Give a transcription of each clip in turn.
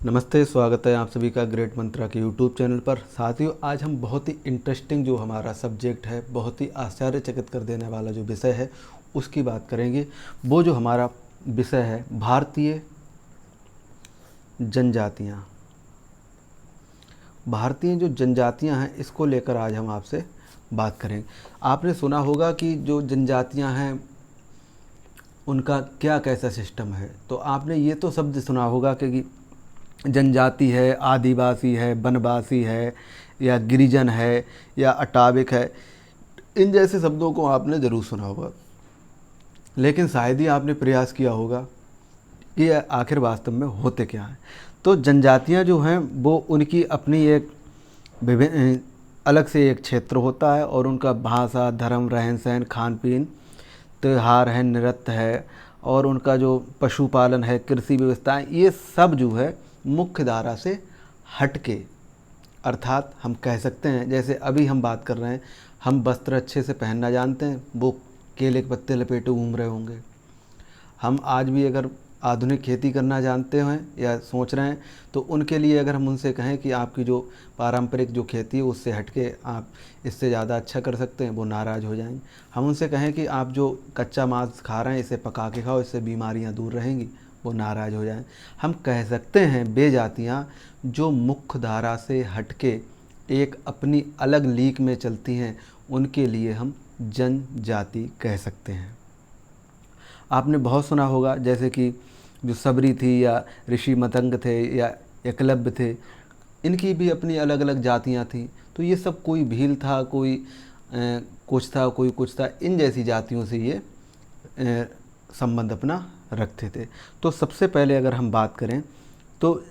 नमस्ते, स्वागत है आप सभी का ग्रेट मंत्रा के यूट्यूब चैनल पर। साथियों, आज हम बहुत ही इंटरेस्टिंग जो हमारा सब्जेक्ट है, बहुत ही आश्चर्यचकित कर देने वाला जो विषय है उसकी बात करेंगे। वो जो हमारा विषय है भारतीय जनजातियाँ। भारतीय जो जनजातियाँ हैं इसको लेकर आज हम आपसे बात करेंगे। आपने सुना होगा कि जो जनजातियाँ हैं उनका क्या कैसा सिस्टम है। तो आपने ये तो शब्द सुना होगा कि जनजाति है, आदिवासी है, वनवासी है, या गिरिजन है, या अटाविक है। इन जैसे शब्दों को आपने ज़रूर सुना होगा, लेकिन शायद ही आपने प्रयास किया होगा कि ये आखिर वास्तव में होते क्या हैं। तो जनजातियां जो हैं वो उनकी अपनी एक विभिन्न अलग से एक क्षेत्र होता है, और उनका भाषा, धर्म, रहन सहन, खान पीन, त्यौहार है, नृत्य है, और उनका जो पशुपालन है, कृषि व्यवस्थाएं, ये सब जो है मुख्य धारा से हटके, अर्थात हम कह सकते हैं जैसे अभी हम बात कर रहे हैं, हम वस्त्र अच्छे से पहनना जानते हैं, वो केले के पत्ते लपेटे घूम रहे होंगे। हम आज भी अगर आधुनिक खेती करना जानते हैं या सोच रहे हैं, तो उनके लिए अगर हम उनसे कहें कि आपकी जो पारंपरिक जो खेती है उससे हटके आप इससे ज़्यादा अच्छा कर सकते हैं, वो नाराज़ हो जाएंगे। हम उनसे कहें कि आप जो कच्चा मांस खा रहे हैं इसे पका के खाओ, इससे बीमारियां दूर रहेंगी, वो नाराज़ हो जाएं। हम कह सकते हैं वे जातियाँ जो मुख्य धारा से हटके एक अपनी अलग लीक में चलती हैं, उनके लिए हम जनजाति कह सकते हैं। आपने बहुत सुना होगा जैसे कि जो सबरी थी, या ऋषि मतंग थे, या एकलव्य थे, इनकी भी अपनी अलग अलग जातियां थीं। तो ये सब कोई भील था, कोई कुछ था, कोई कुछ था, इन जैसी जातियों से ये संबंध अपना रखते थे। तो सबसे पहले अगर हम बात करें तो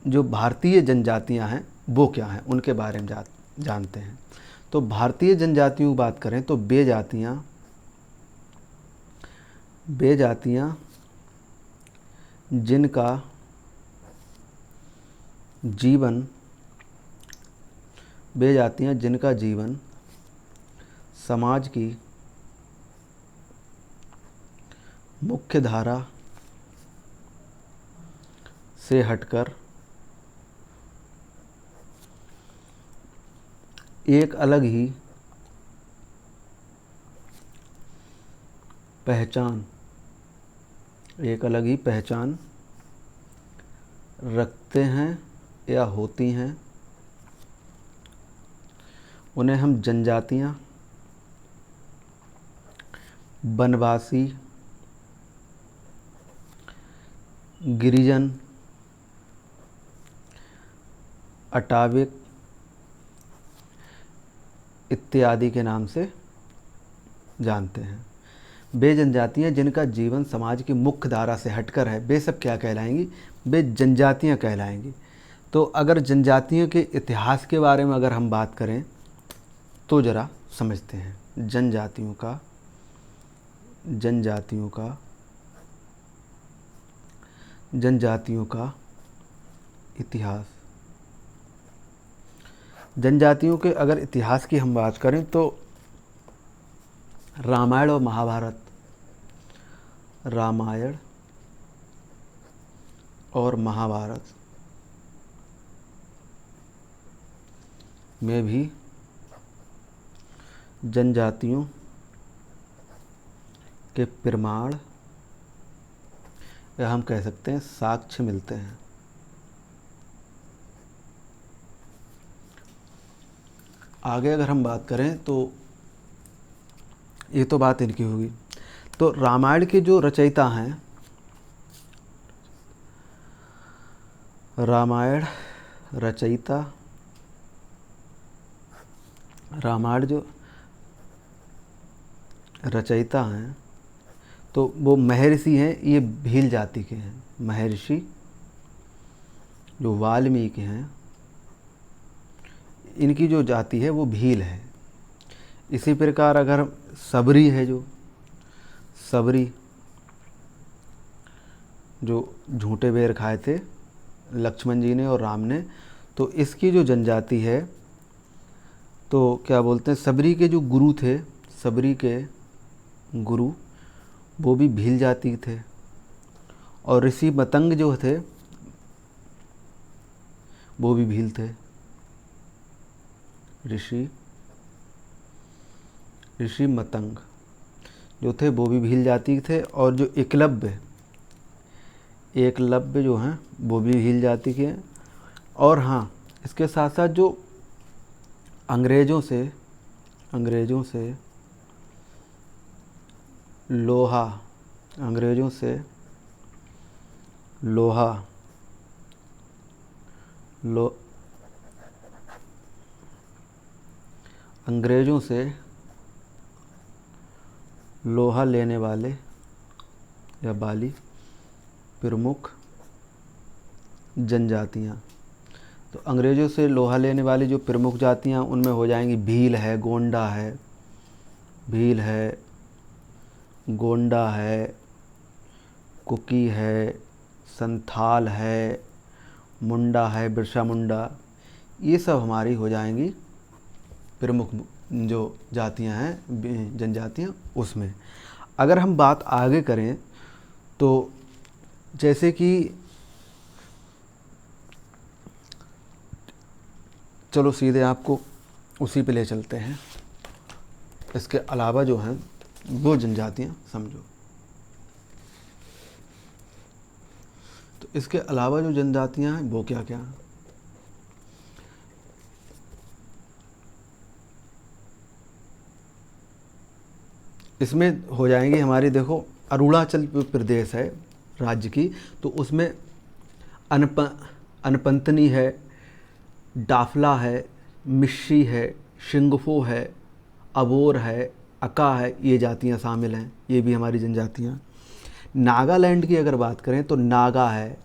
जो भारतीय जनजातियां हैं वो क्या हैं, उनके बारे में जानते हैं। तो भारतीय जनजातियों की बात करें तो वे जातियां जिनका जीवन वे जातियां जिनका जीवन समाज की मुख्य धारा से हटकर एक अलग ही पहचान रखते हैं या होती हैं, उन्हें हम जनजातियां, वनवासी, गिरिजन, अटाविक इत्यादि के नाम से जानते हैं। वे जनजातियां जिनका जीवन समाज की मुख्य धारा से हटकर है, वे सब क्या कहलाएंगी? वे जनजातियां कहलाएंगी। तो अगर जनजातियों के इतिहास के बारे में अगर हम बात करें तो ज़रा समझते हैं जनजातियों का इतिहास। जनजातियों के अगर इतिहास की हम बात करें तो रामायण और महाभारत में भी जनजातियों के प्रमाण, या हम कह सकते हैं साक्ष्य मिलते हैं। आगे अगर हम बात करें तो ये तो बात इनकी होगी। तो रामायण के जो रचयिता हैं, रामायण जो रचयिता हैं तो वो महर्षि हैं, ये भील जाति के हैं। महर्षि जो वाल्मीकि हैं, इनकी जो जाति है वो भील है। इसी प्रकार अगर सबरी है, जो सबरी जो झूठे बेर खाए थे लक्ष्मण जी ने और राम ने, तो इसकी जो जनजाति है तो क्या बोलते हैं, सबरी के जो गुरु थे, सबरी के गुरु वो भी भील जाति थे। और ऋषि मतंग जो थे वो भी भील थे। ऋषि मतंग जो थे वो भी भील जाति के थे, और जो एकलव्य जो हैं वो भी भील जाति के हैं। और हाँ, इसके साथ साथ जो अंग्रेज़ों से लोहा लेने वाले या बाली प्रमुख जनजातियाँ। तो अंग्रेज़ों से लोहा लेने वाली जो प्रमुख जातियाँ उनमें हो जाएंगी भील है, गोंडा है, कुकी है, संथाल है, मुंडा है, बिरसा मुंडा। ये सब हमारी हो जाएंगी प्रमुख जो जातियां हैं, जनजातियां। उसमें अगर हम बात आगे करें तो जैसे कि चलो सीधे आपको उसी पे ले चलते हैं। इसके अलावा जो हैं वो जनजातियां समझो। तो इसके अलावा जो जनजातियां हैं वो क्या क्या हैं? इसमें हो जाएंगी हमारी, देखो अरुणाचल प्रदेश है राज्य की, तो उसमें अनपंतनी है, डाफला है, मिश्री है, शिंगफो है, अबोर है, अका है, ये जातियां शामिल हैं। ये भी हमारी जनजातियां। नागालैंड की अगर बात करें तो नागा है,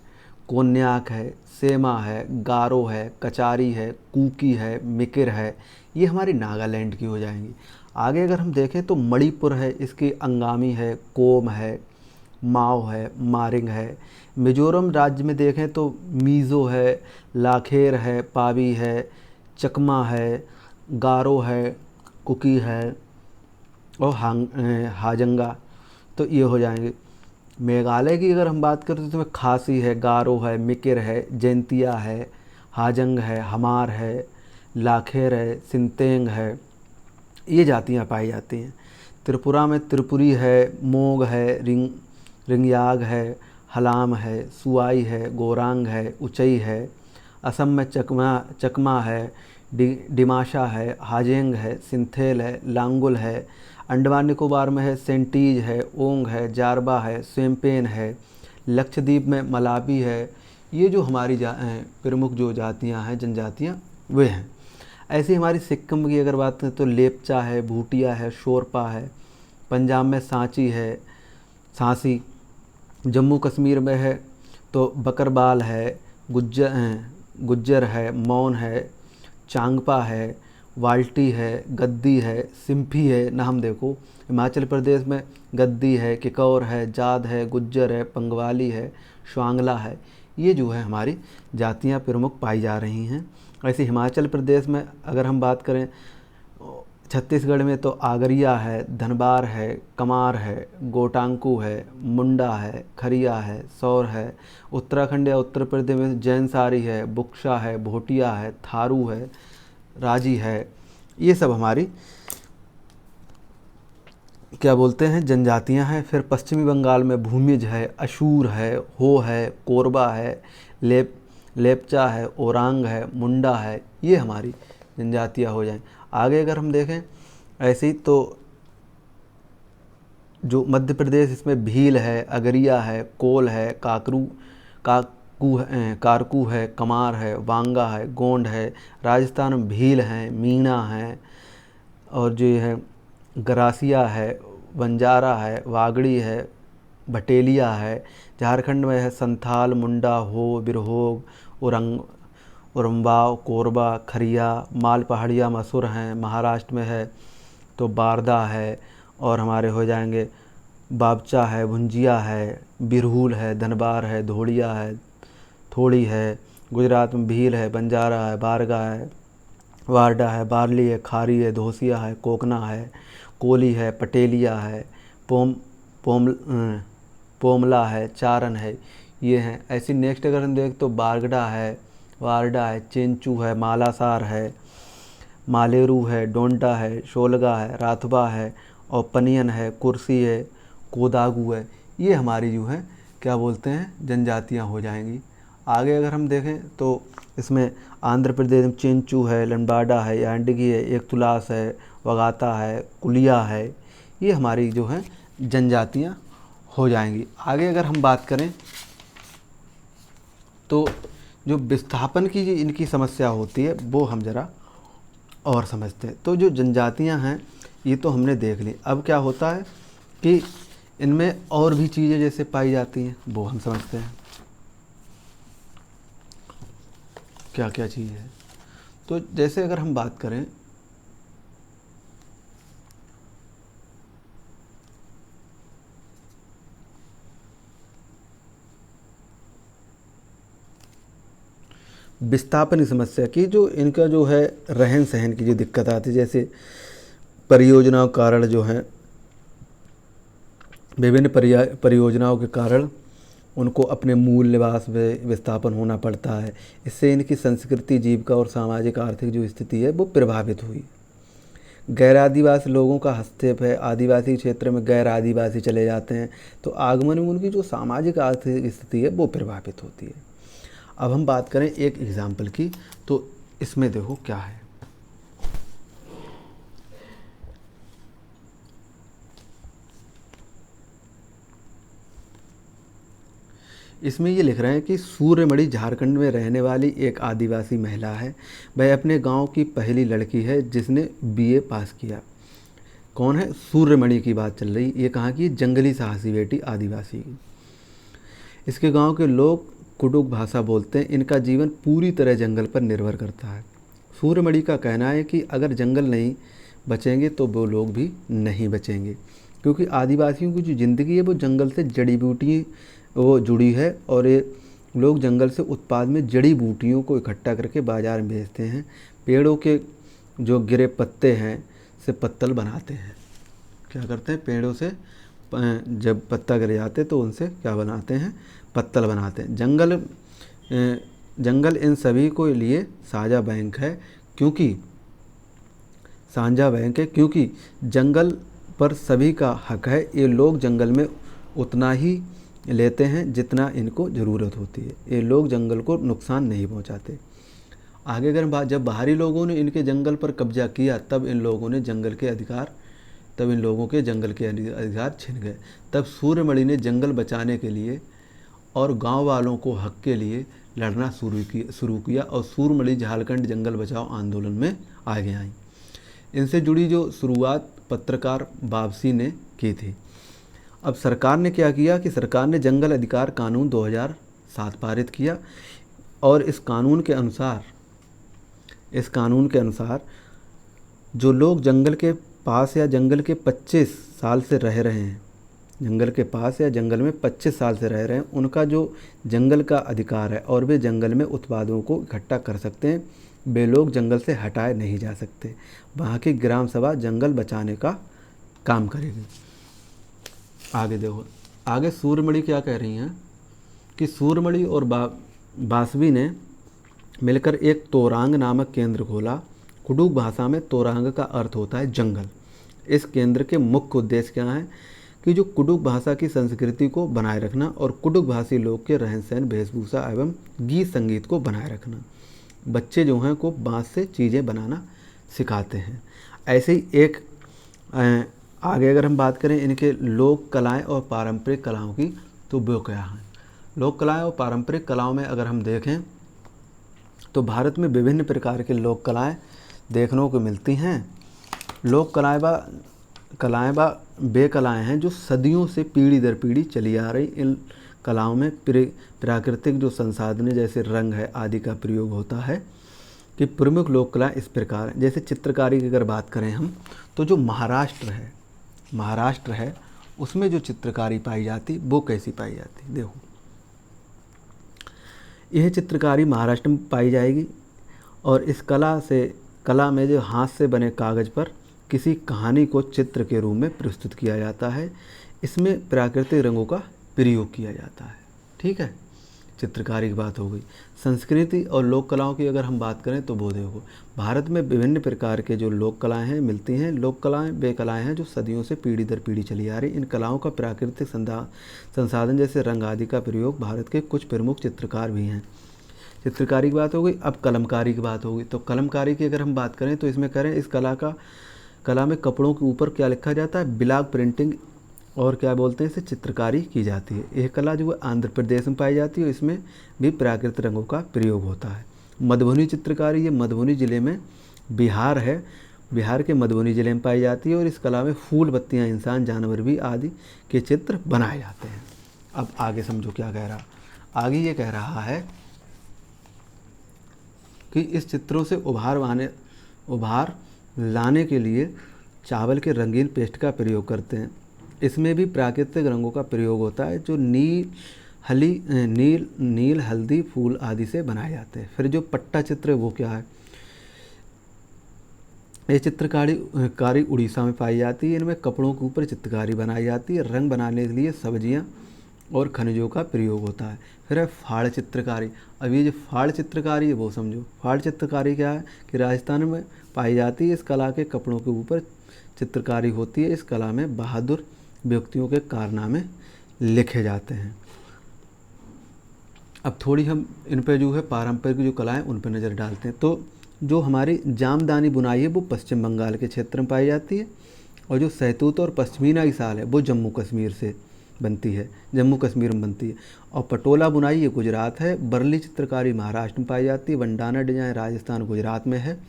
कोन्याक है, सेमा है, गारो है, कचारी है, कूकी है, मिकिर है। ये हमारी नागालैंड की हो जाएंगी। आगे अगर हम देखें तो मणिपुर है, इसकी अंगामी है, कोम है, माओ है, मारिंग है। मिजोरम राज्य में देखें तो मीज़ो है, लाखेर है, पावी है, चकमा है, गारो है, कुकी है और हाजंगा। तो ये हो जाएंगे। मेघालय की अगर हम बात करें तो इसमें खासी है, गारो है, मिकिर है, जैंतिया है, हाजंग है, हमार है, लाखेर है, सिंतेंग है। ये जातियाँ पाई जाती हैं। त्रिपुरा में त्रिपुरी है, मोग है, रिंगयाग है, हलाम है, सुआई है, गोरांग है, उचई है। असम में चकमा है, डिमाशा है, हाजेंग है, सिंथेल है, लांगुल है। अंडमान निकोबार में है, सेंटीज है, ओंग है, जारबा है, स्वेम्पेन है। लक्षद्वीप में मलाबी है। ये जो हमारी प्रमुख जो जातियाँ हैं, जनजातियाँ वे हैं। ऐसी हमारी सिक्किम की अगर बात करें तो लेपचा है, भूटिया है, शोरपा है। पंजाब में सांसी। जम्मू कश्मीर में है तो बकरबाल है, गुज्जर है, मौन है, चांगपा है, वाल्टी है, गद्दी है, सिंफी है। नाम देखो, हिमाचल प्रदेश में गद्दी है, किकौर है, जाद है, गुज्जर है, पंगवाली है, श्वांगला है। ये जो है हमारी जातियाँ प्रमुख पाई जा रही हैं। ऐसे हिमाचल प्रदेश में अगर हम बात करें, छत्तीसगढ़ में तो आगरिया है, धनबार है, कमार है, गोटांकू है, मुंडा है, खरिया है, सौर है। उत्तराखंड या उत्तर प्रदेश में जैनसारी है, बुक्शा है, भोटिया है, थारू है, राजी है। ये सब हमारी क्या बोलते हैं जनजातियां हैं। फिर पश्चिमी बंगाल में भूमिज है, अशूर है, हो है, कोरबा है, लेपचा है, ओरांग है, मुंडा है। ये हमारी जनजातियां हो जाएं। आगे अगर हम देखें ऐसे ही तो जो मध्य प्रदेश, इसमें भील है, अगरिया है, कोल है, कारकू है, कमार है, वांगा है, गोंड है। राजस्थान में भील हैं, मीणा है, और जो है गरासिया है, बंजारा है, वागड़ी है, भटेलिया है। झारखंड में है संथाल, मुंडा, हो, बिरहोग, उरम्बाव, कोरबा, खरिया, माल पहाड़िया, मसूर हैं। महाराष्ट्र में है तो बारदा है, और हमारे हो जाएंगे बाबचा है, भुंजिया है, बिरहूल है, धनबार है, धोड़िया है, थोड़ी है। गुजरात में भील है, बंजारा है, बारगा है, वारडा है, बारली है, खारी है, धोसिया है, कोकना है, कोली है, पटेलिया है, पोमला है, चारन है। ये हैं। ऐसी नेक्स्ट अगर हम देखें तो बारगड़ा है, वारडा है, चेंचू है, मालासार है, मालेरू है, डोंडा है, शोलगा है, राथबा है, और पनियन है, कुर्सी है, कोदागू है। ये हमारी जो है क्या बोलते हैं जनजातियाँ हो जाएंगी। आगे अगर हम देखें तो इसमें आंध्र प्रदेश में चेंचू है, लंबाडा है, यांडगी है, एक तुलास है, वगाता है, कुलिया है। ये हमारी जो है जनजातियाँ हो जाएंगी। आगे अगर हम बात करें तो जो विस्थापन की जो इनकी समस्या होती है वो हम ज़रा और समझते हैं। तो जो जनजातियां हैं ये तो हमने देख ली। अब क्या होता है कि इनमें और भी चीज़ें जैसे पाई जाती हैं वो हम समझते हैं क्या क्या चीज़ है। तो जैसे अगर हम बात करें विस्थापन की समस्या की, जो इनका जो है रहन सहन की जो दिक्कत आती है, जैसे परियोजनाओं के कारण जो है विभिन्न परियोजनाओं के कारण उनको अपने मूल निवास में विस्थापन होना पड़ता है। इससे इनकी संस्कृति, जीविका और सामाजिक आर्थिक जो स्थिति है वो प्रभावित हुई। गैर आदिवासी लोगों का हस्तक्षेप है, आदिवासी क्षेत्र में गैर आदिवासी चले जाते हैं तो आगमन में उनकी जो सामाजिक आर्थिक स्थिति है वो प्रभावित होती है। अब हम बात करें एक एग्जाम्पल की, तो इसमें देखो क्या है। इसमें ये लिख रहे हैं कि सूर्यमणि झारखंड में रहने वाली एक आदिवासी महिला है। वह अपने गांव की पहली लड़की है जिसने बीए पास किया। कौन है? सूर्यमणि की बात चल रही। ये कहाँ की? जंगली साहसी बेटी आदिवासी की। इसके गांव के लोग कुडुख भाषा बोलते हैं। इनका जीवन पूरी तरह जंगल पर निर्भर करता है। सूर्यमणि का कहना है कि अगर जंगल नहीं बचेंगे तो वो लोग भी नहीं बचेंगे, क्योंकि आदिवासियों की जो ज़िंदगी है वो जंगल से जड़ी बूटी वो जुड़ी है और ये लोग जंगल से उत्पाद में जड़ी बूटियों को इकट्ठा करके बाज़ार में बेचते हैं। पेड़ों के जो गिरे पत्ते हैं से पत्तल बनाते हैं। क्या करते हैं? पेड़ों से जब पत्ता गिर जाते तो उनसे क्या बनाते हैं? पत्तल बनाते हैं। जंगल इन सभी को लिए साझा बैंक है, क्योंकि जंगल पर सभी का हक है। ये लोग जंगल में उतना ही लेते हैं जितना इनको ज़रूरत होती है। ये लोग जंगल को नुकसान नहीं पहुंचाते। आगे अगर जब बाहरी लोगों ने इनके जंगल पर कब्जा किया तब इन लोगों के जंगल के अधिकार छिन गए। तब सूर्यमणि ने जंगल बचाने के लिए और गांव वालों को हक के लिए लड़ना शुरू किया और सूर्यमणि झारखंड जंगल बचाओ आंदोलन में आगे आई। इनसे जुड़ी जो शुरुआत पत्रकार वापसी ने की थी। अब सरकार ने क्या किया कि सरकार ने जंगल अधिकार कानून 2007 पारित किया और इस कानून के अनुसार जो लोग जंगल के पास या जंगल के 25 साल से रह रहे हैं, जंगल के पास या जंगल में 25 साल से रह रहे हैं, उनका जो जंगल का अधिकार है और वे जंगल में उत्पादों को इकट्ठा कर सकते हैं। वे लोग जंगल से हटाए नहीं जा सकते। वहाँ की ग्राम सभा जंगल बचाने का काम करेगी। आगे देखो, आगे सूर्यमणि क्या कह रही हैं कि सूर्यमणि और बासवी ने मिलकर एक तोरांग नामक केंद्र खोला। कुडुख भाषा में तोरांग का अर्थ होता है जंगल। इस केंद्र के मुख्य उद्देश्य क्या हैं कि जो कुडुख भाषा की संस्कृति को बनाए रखना और कुडुख भाषी लोग के रहन सहन, वेशभूषा एवं गीत संगीत को बनाए रखना। बच्चे जो हैं को बाँस से चीज़ें बनाना सिखाते हैं। ऐसे ही एक आगे अगर हम बात करें इनके लोक कलाएं और पारंपरिक कलाओं की, तो वो क्या हैं? लोक कलाएं और पारंपरिक कलाओं में अगर हम देखें तो भारत में विभिन्न प्रकार के लोक कलाएं देखने को मिलती हैं। लोक कलाएं वे कलाएं हैं जो सदियों से पीढ़ी दर पीढ़ी चली आ रही। इन कलाओं में प्राकृतिक जो संसाधन जैसे रंग है आदि का प्रयोग होता है। कि प्रमुख लोक कलाएं इस प्रकार हैं। जैसे चित्रकारी की अगर बात करें हम, तो जो महाराष्ट्र है उसमें जो चित्रकारी पाई जाती वो कैसी पाई जाती? देखो, यह चित्रकारी महाराष्ट्र में पाई जाएगी और इस कला में जो हाथ से बने कागज़ पर किसी कहानी को चित्र के रूप में प्रस्तुत किया जाता है। इसमें प्राकृतिक रंगों का प्रयोग किया जाता है। ठीक है, चित्रकारी की बात हो गई। संस्कृति और लोक कलाओं की अगर हम बात करें तो वो देखो, भारत में विभिन्न प्रकार के जो लोक कलाएं हैं मिलती हैं। लोक कलाएं वे कलाएं हैं जो सदियों से पीढ़ी दर पीढ़ी चली आ रही। इन कलाओं का प्राकृतिक संसाधन जैसे रंग आदि का प्रयोग भारत के कुछ प्रमुख चित्रकार भी हैं। चित्रकारी की बात हो गई। अब कलमकारी की बात होगी। तो कलमकारी की अगर हम बात करें तो इसमें करें इस कला में कपड़ों के ऊपर क्या लिखा जाता है, ब्लॉक प्रिंटिंग और क्या बोलते हैं इसे, चित्रकारी की जाती है। यह कला जो है आंध्र प्रदेश में पाई जाती है। इसमें भी प्राकृतिक रंगों का प्रयोग होता है। मधुबनी चित्रकारी, ये मधुबनी ज़िले में बिहार है, बिहार के मधुबनी ज़िले में पाई जाती है। और इस कला में फूल, पत्तियाँ, इंसान, जानवर भी आदि के चित्र बनाए जाते हैं। अब आगे समझो क्या कह रहा, आगे ये कह रहा है कि इस चित्रों से उभार लाने के लिए चावल के रंगीन पेस्ट का प्रयोग करते हैं। इसमें भी प्राकृतिक रंगों का प्रयोग होता है जो नील हल्दी फूल आदि से बनाए जाते हैं। फिर जो पट्टा चित्र है वो क्या है, ये चित्रकारी उड़ीसा में पाई जाती है। इनमें कपड़ों के ऊपर चित्रकारी बनाई जाती है। रंग बनाने के लिए सब्जियां और खनिजों का प्रयोग होता है। फिर है फाड़ चित्रकारी। अब ये जो फाड़ चित्रकारी है वो समझो। फाड़ चित्रकारी क्या है कि राजस्थान में पाई जाती है। इस कला के कपड़ों के ऊपर चित्रकारी होती है। इस कला में बहादुर व्यक्तियों के कारनामे लिखे जाते हैं। अब थोड़ी हम इन पे जो है पारंपरिक जो कलाएं उन पर नज़र डालते हैं। तो जो हमारी जामदानी बुनाई है वो पश्चिम बंगाल के क्षेत्र में पाई जाती है। और जो सहतूत और पश्मीना की साल है वो जम्मू कश्मीर से बनती है, जम्मू कश्मीर में बनती है। और पटोला बुनाई ये गुजरात है। बरली चित्रकारी महाराष्ट्र में पाई जाती है। वंडाना डिजाइन राजस्थान गुजरात में है।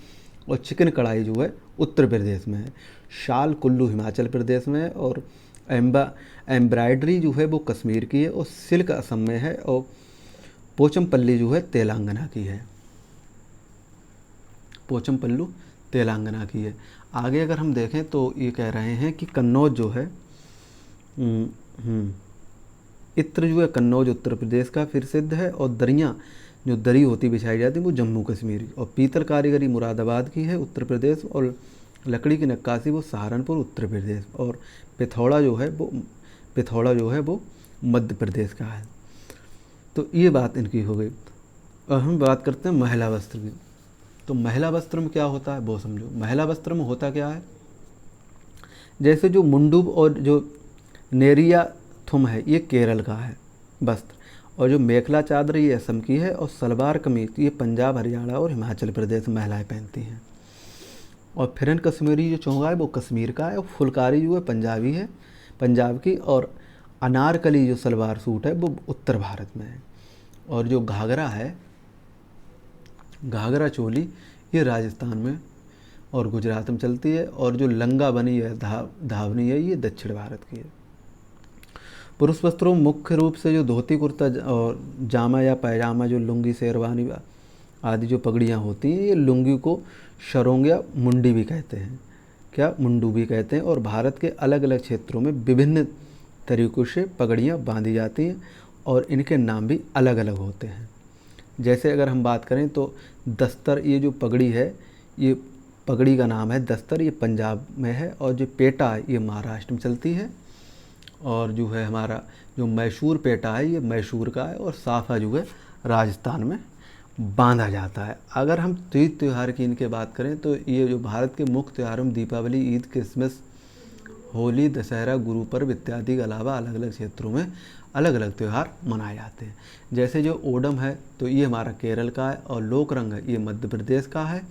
और चिकन कढ़ाई जो है उत्तर प्रदेश में है। शाल कुल्लू हिमाचल प्रदेश में है। और एम्ब्रॉयडरी जो है वो कश्मीर की है। और सिल्क असम में है। और पोचमपल्ली जो है तेलंगाना की है। पोचमपल्लू तेलंगाना की है। आगे अगर हम देखें तो ये कह रहे हैं कि कन्नौज जो है इत्र जो है कन्नौज उत्तर प्रदेश का फिर सिद्ध है। और दरियाँ जो दरी होती बिछाई जाती है वो जम्मू कश्मीर की। और पीतल कारीगरी मुरादाबाद की है उत्तर प्रदेश। और लकड़ी की नक्काशी वो सहारनपुर उत्तर प्रदेश। और पिथौड़ा जो है वो मध्य प्रदेश का है। तो ये बात इनकी हो गई। अब हम बात करते हैं महिला वस्त्र की। तो महिला वस्त्र में क्या होता है वो समझो। महिला वस्त्र में होता क्या है, जैसे जो मुंडुब और जो नेरिया थुम है ये केरल का है वस्त्र। और जो मेखला चादर ये असम की है। और सलवार कमीज ये पंजाब, हरियाणा और हिमाचल प्रदेश में महिलाएं पहनती हैं। और फिरन कश्मीरी जो चोंगा है वो कश्मीर का है। और फुलकारी जो है पंजाबी है, पंजाब की। और अनारकली जो सलवार सूट है वो उत्तर भारत में है। और जो घाघरा है, घाघरा चोली ये राजस्थान में और गुजरात में चलती है। और जो लंगा बनी है धावनी है ये दक्षिण भारत की है। पुरुष वस्त्रों मुख्य रूप से जो धोती कुर्ता और जामा या पैजामा, जो लुंगी शेरवानी आदि जो पगड़ियाँ होती हैं ये लुंगी को शरोंग या मुंडी भी कहते हैं, क्या मुंडू भी कहते हैं। और भारत के अलग अलग क्षेत्रों में विभिन्न तरीक़ों से पगड़ियाँ बांधी जाती हैं और इनके नाम भी अलग अलग होते हैं। जैसे अगर हम बात करें तो दस्तर, ये जो पगड़ी है ये पगड़ी का नाम है दस्तर, ये पंजाब में है। और जो पेटा है ये महाराष्ट्र में चलती है। और जो है हमारा जो मैसूर पेटा है ये मैसूर का है। और साफा जो है राजस्थान में बांधा जाता है। अगर हम तीज त्यौहार की इनके बात करें तो ये जो भारत के मुख्य त्योहारों में दीपावली, ईद, क्रिसमस, होली, दशहरा, गुरु पर्व इत्यादि के अलावा अलग अलग क्षेत्रों में अलग अलग त्यौहार मनाए जाते हैं। जैसे जो ओणम है तो ये हमारा केरल का है। और लोक रंग है ये मध्य प्रदेश का है।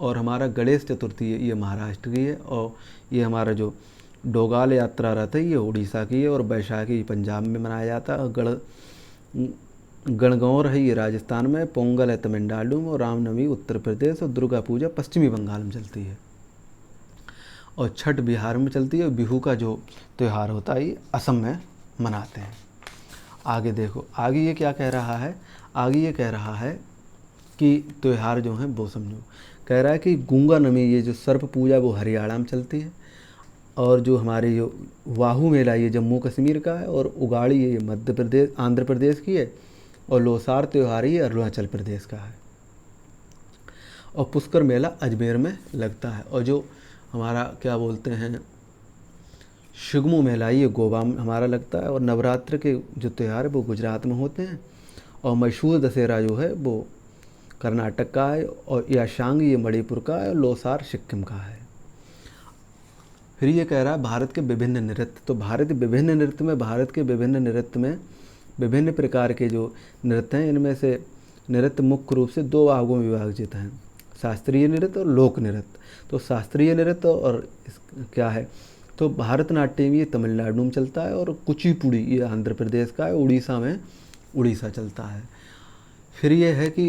और हमारा गणेश चतुर्थी है ये महाराष्ट्र की है। और ये हमारा जो डोगाल यात्रा रथ है ये उड़ीसा की है। और बैसाखी पंजाब में मनाया जाता है। और गणगौर है ये राजस्थान में, पोंगल है तमिलनाडु में। और रामनवमी उत्तर प्रदेश। और दुर्गा पूजा पश्चिमी बंगाल में चलती है। और छठ बिहार में चलती है। बिहू का जो त्यौहार होता है ये असम में मनाते हैं। आगे देखो, आगे ये क्या कह रहा है, आगे ये कह रहा है कि त्यौहार जो हैं वो समझो। कह रहा है कि गूंगा नमी ये जो सर्प पूजा वो हरियाणा में चलती है। और जो हमारी जो वाहू मेला ये जम्मू कश्मीर का है। और उगाड़ी ये मध्य प्रदेश, आंध्र प्रदेश की है। और लोसार त्यौहार ये अरुणाचल प्रदेश का है। और पुष्कर मेला अजमेर में लगता है। और जो हमारा क्या बोलते हैं शिगमू मेला ये गोवा में हमारा लगता है। और नवरात्र के जो त्यौहार है वो गुजरात में होते हैं। और मशहूर दशहरा जो है वो कर्नाटक का है, और याशांग ये मणिपुर का है, और लोसार सिक्किम का है। फिर ये कह रहा है भारत के विभिन्न नृत्य। तो भारत के विभिन्न नृत्य में विभिन्न प्रकार के जो नृत्य हैं, इनमें से नृत्य मुख्य रूप से दो भागों में विभाजित हैं, शास्त्रीय नृत्य और लोक नृत्य। तो शास्त्रीय नृत्य और क्या है, तो भारतनाट्यम ये तमिलनाडु में चलता है, और कुचिपुड़ी ये आंध्र प्रदेश का है, उड़ीसा में उड़ीसा चलता है। फिर ये है कि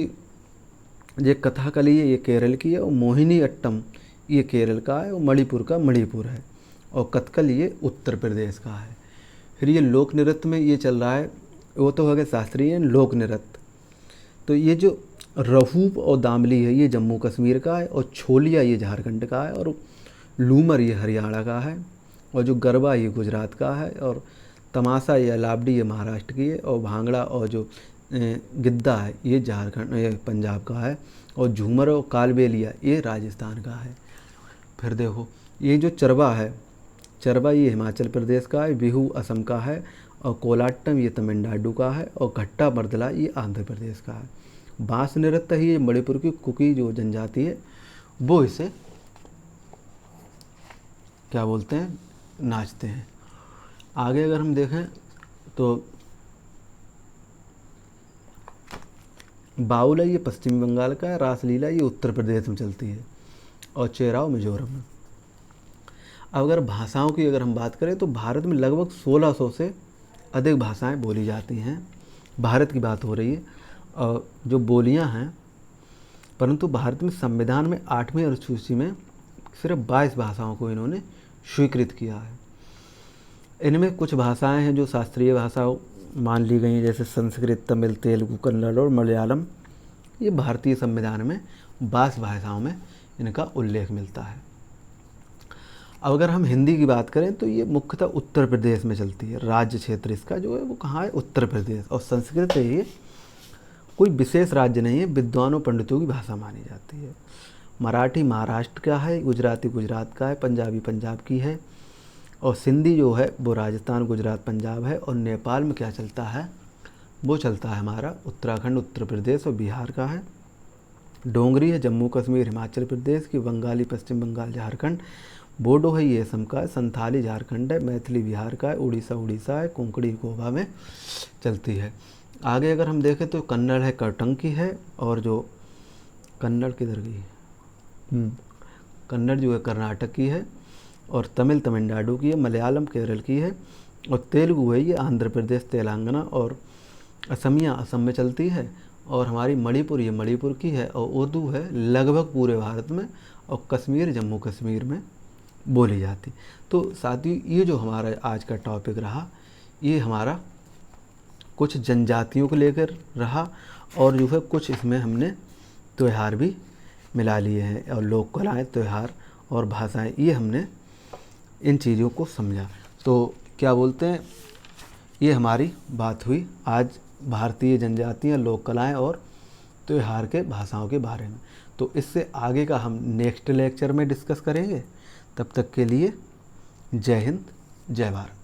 ये कथकली है, ये केरल की है, और मोहिनी अट्टम ये केरल का है, और मणिपुर का मणिपुर है, और कथकली ये उत्तर प्रदेश का है। फिर ये लोक नृत्य में ये चल रहा है, वो तो हो गया शास्त्रीय। लोक नृत्य तो ये जो रहूप और दामली है ये जम्मू कश्मीर का है, और छोलिया ये झारखंड का है, और लूमर ये हरियाणा का है, और जो गरबा ये गुजरात का है, और तमाशा या लावड़ी ये महाराष्ट्र की है, और भांगड़ा और जो गिद्दा है ये झारखंड ये पंजाब का है, और झूमर और कालबेलिया ये राजस्थान का है। फिर देखो ये जो चरबा है, चरबा ये हिमाचल प्रदेश का है, बिहू असम का है, और कोलाट्टम ये तमिलनाडु का है, और घट्टा मर्दला ये आंध्र प्रदेश का है। बांस नृत्य ही ये मणिपुर की कुकी जो जनजाति है वो इसे क्या बोलते हैं, नाचते हैं। आगे अगर हम देखें तो बाउल है ये पश्चिमी बंगाल का है, रासलीला ये उत्तर प्रदेश में चलती है, और चेराव मिजोरम में। अब अगर भाषाओं की अगर हम बात करें तो भारत में लगभग 1600 से अधिक भाषाएं बोली जाती हैं। भारत की बात हो रही है, और जो बोलियां हैं, परंतु भारत में संविधान में 8वीं अनुसूची में सिर्फ 22 भाषाओं को इन्होंने स्वीकृत किया है। इनमें कुछ भाषाएं हैं जो शास्त्रीय भाषा मान ली गई हैं, जैसे संस्कृत, तमिल, तेलुगु, कन्नड़ और मलयालम। ये भारतीय संविधान में 22 भाषाओं में इनका उल्लेख मिलता है। अब अगर हम हिंदी की बात करें तो ये मुख्यतः उत्तर प्रदेश में चलती है। राज्य क्षेत्र इसका जो है वो कहाँ है, उत्तर प्रदेश। और संस्कृत है ये कोई विशेष राज्य नहीं है, विद्वानों पंडितों की भाषा मानी जाती है। मराठी महाराष्ट्र का है, गुजराती गुजरात का है, पंजाबी पंजाब की है, और सिंधी जो है वो राजस्थान, गुजरात, पंजाब है। और नेपाल में क्या चलता है, वो चलता है हमारा उत्तराखंड, उत्तर प्रदेश और बिहार का है। डोंगरी है जम्मू कश्मीर, हिमाचल प्रदेश की। बंगाली पश्चिम बंगाल, झारखंड। बोडो है ये असम का है। संथाली झारखंड है। मैथिली बिहार का है। उड़ीसा उड़ीसा है। कोंकणी गोवा में चलती है। आगे अगर हम देखें तो कन्नड़ है कौटंकी है, और जो कन्नड़ किधर गई है, कन्नड़ जो है कर्नाटक की है, और तमिल तमिलनाडु की है। मलयालम केरल की है, और तेलुगु है ये आंध्र प्रदेश, तेलंगाना और असमिया असम में चलती है। और हमारी मणिपुर ये मणिपुर की है, और उर्दू है लगभग पूरे भारत में, और कश्मीर जम्मू कश्मीर में बोली जाती। तो साथियों ये जो हमारा आज का टॉपिक रहा, ये हमारा कुछ जनजातियों को लेकर रहा, और जो है कुछ इसमें हमने त्यौहार भी मिला लिए हैं, और लोक कलाएँ, त्यौहार और भाषाएं, ये हमने इन चीज़ों को समझा। तो क्या बोलते हैं, ये हमारी बात हुई आज भारतीय जनजातियाँ, लोक कलाएँ और त्यौहार के भाषाओं के बारे में। तो इससे आगे का हम नेक्स्ट लेक्चर में डिस्कस करेंगे। तब तक के लिए जय हिंद, जय भारत।